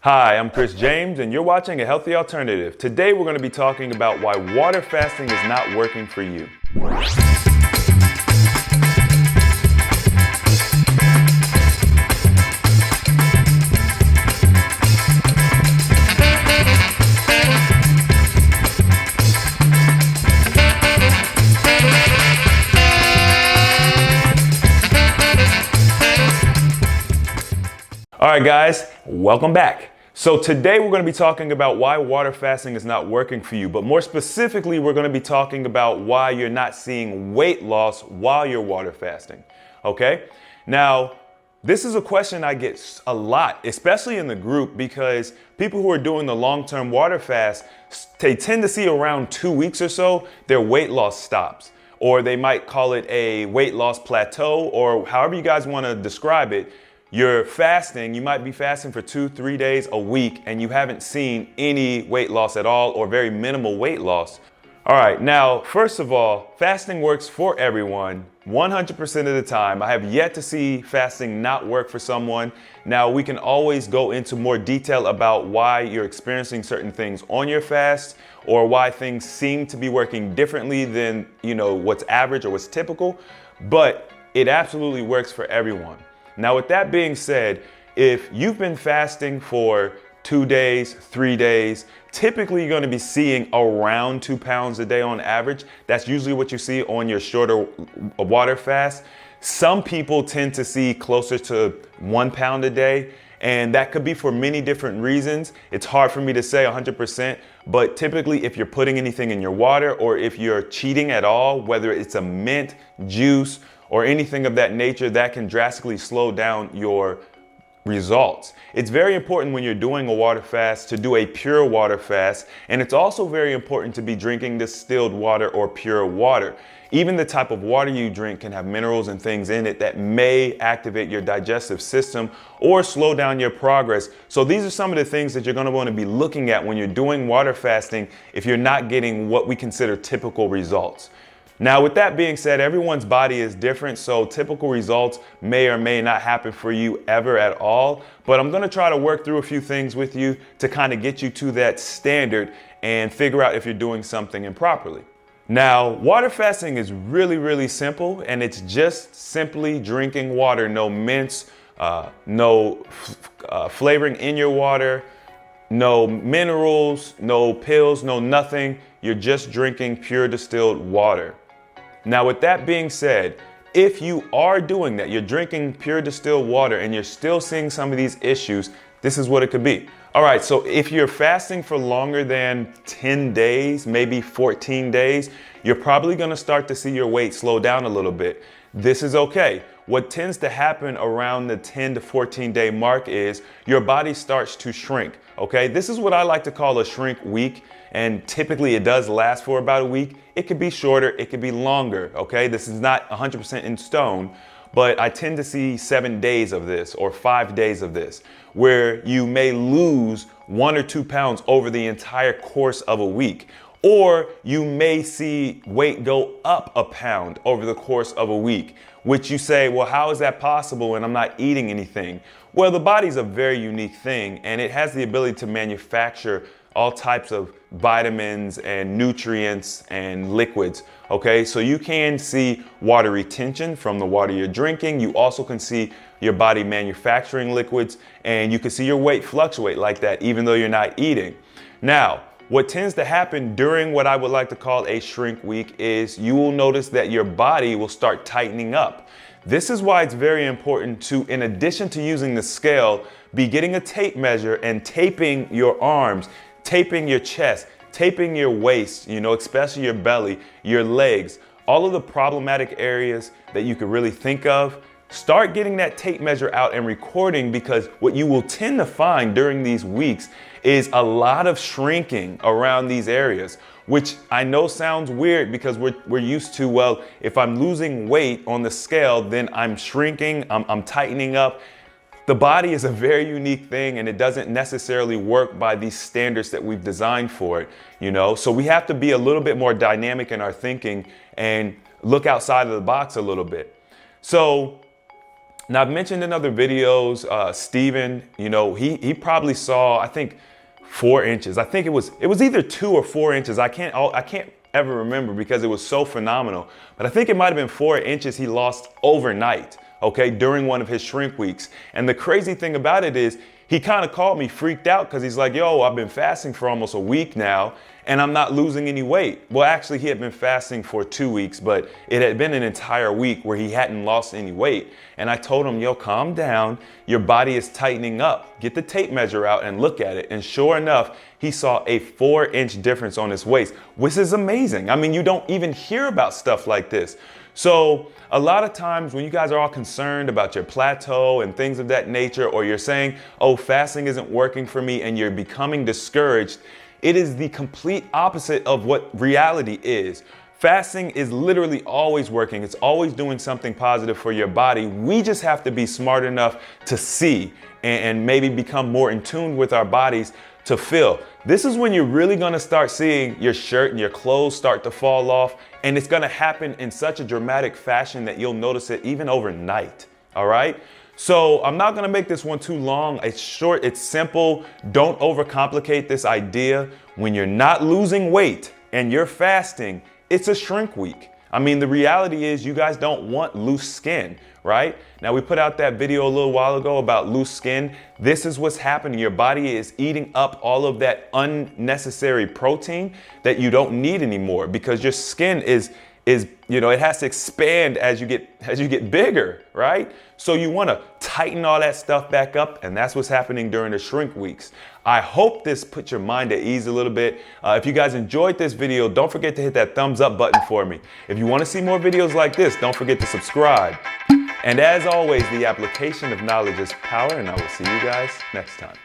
Hi, I'm Chris James, and you're watching A Healthy Alternative. Today we're going to be talking about why water fasting is not working for you. All right, guys, welcome back. So today we're going to be talking about why water fasting is not working for you, but more specifically, we're going to be talking about why you're not seeing weight loss while you're water fasting. Okay? Now, this is a question I get a lot, especially in the group, because people who are doing the long-term water fast, they tend to see around 2 weeks or so, their weight loss stops. Or they might call it a weight loss plateau, or however you guys want to describe it. You're fasting, you might be fasting for 2-3 days a week, and you haven't seen any weight loss at all or very minimal weight loss. All right, now, first of all, fasting works for everyone 100% of the time. I have yet to see fasting not work for someone. Now, we can always go into more detail about why you're experiencing certain things on your fast or why things seem to be working differently than, what's average or what's typical, but it absolutely works for everyone. Now, with that being said, if you've been fasting for 2 days, 3 days, typically you're going to be seeing around 2 pounds a day on average. That's usually what you see on your shorter water fast. Some people tend to see closer to 1 pound a day, and that could be for many different reasons. It's hard for me to say 100%, but typically if you're putting anything in your water or if you're cheating at all, whether it's a mint, juice, or anything of that nature, that can drastically slow down your results. It's very important when you're doing a water fast to do a pure water fast, and it's also very important to be drinking distilled water or pure water. Even the type of water you drink can have minerals and things in it that may activate your digestive system or slow down your progress. So these are some of the things that you're going to want to be looking at when you're doing water fasting if you're not getting what we consider typical results. Now, with that being said, everyone's body is different, so typical results may or may not happen for you ever at all. But I'm going to try to work through a few things with you to kind of get you to that standard and figure out if you're doing something improperly. Now, water fasting is really, really simple, and it's just simply drinking water. No mints, no flavoring in your water, no minerals, no pills, no nothing. You're just drinking pure distilled water. Now, with that being said, if you are doing that, you're drinking pure distilled water and you're still seeing some of these issues, this is what it could be. All right, so if you're fasting for longer than 10 days, maybe 14 days, you're probably gonna start to see your weight slow down a little bit. This is okay. What tends to happen around the 10 to 14 day mark is your body starts to shrink, okay? This is what I like to call a shrink week, and typically it does last for about a week. It could be shorter, it could be longer, okay? This is not 100% in stone, but I tend to see 7 days of this or 5 days of this, where you may lose 1 or 2 pounds over the entire course of a week. Or you may see weight go up a pound over the course of a week, which you say, well, how is that possible when I'm not eating anything? Well, the body's a very unique thing, and it has the ability to manufacture all types of vitamins and nutrients and liquids, okay? So you can see water retention from the water you're drinking. You also can see your body manufacturing liquids, and you can see your weight fluctuate like that even though you're not eating. Now, what tends to happen during what I would like to call a shrink week is you will notice that your body will start tightening up. This is why it's very important to, in addition to using the scale, be getting a tape measure and taping your arms, taping your chest, taping your waist, especially your belly, your legs, all of the problematic areas that you could really think of. Start getting that tape measure out and recording, because what you will tend to find during these weeks is a lot of shrinking around these areas, which I know sounds weird because we're used to, well, if I'm losing weight on the scale, then I'm shrinking, I'm tightening up. The body is a very unique thing, and it doesn't necessarily work by these standards that we've designed for it, So we have to be a little bit more dynamic in our thinking and look outside of the box a little bit. So Now, I've mentioned in other videos, Steven, he probably saw, I think, 4 inches. I think it was either 2 or 4 inches. I can't ever remember because it was so phenomenal. But I think it might have been 4 inches he lost overnight, okay, during one of his shrink weeks. And the crazy thing about it is he kind of called me freaked out because he's like, yo, I've been fasting for almost a week now and I'm not losing any weight. Well, actually, he had been fasting for 2 weeks, but it had been an entire week where he hadn't lost any weight. And I told him, yo, calm down. Your body is tightening up. Get the tape measure out and look at it. And sure enough, he saw a 4-inch difference on his waist, which is amazing. I mean, you don't even hear about stuff like this. So a lot of times when you guys are all concerned about your plateau and things of that nature, or you're saying, oh, fasting isn't working for me, and you're becoming discouraged, it is the complete opposite of what reality is. Fasting is literally always working. It's always doing something positive for your body. We just have to be smart enough to see and maybe become more in tune with our bodies to feel. This is when you're really gonna start seeing your shirt and your clothes start to fall off, and it's gonna happen in such a dramatic fashion that you'll notice it even overnight, all right? So I'm not gonna make this one too long. It's short, it's simple. Don't overcomplicate this idea. When you're not losing weight and you're fasting, it's a shrink week. I mean, the reality is you guys don't want loose skin, right? Now, we put out that video a little while ago about loose skin. This is what's happening. Your body is eating up all of that unnecessary protein that you don't need anymore because your skin is it has to expand as you get bigger, right? So you want to tighten all that stuff back up, and that's what's happening during the shrink weeks. I hope this put your mind at ease a little bit. If you guys enjoyed this video, don't forget to hit that thumbs up button for me. If you want to see more videos like this, don't forget to subscribe. And as always, the application of knowledge is power, and I will see you guys next time.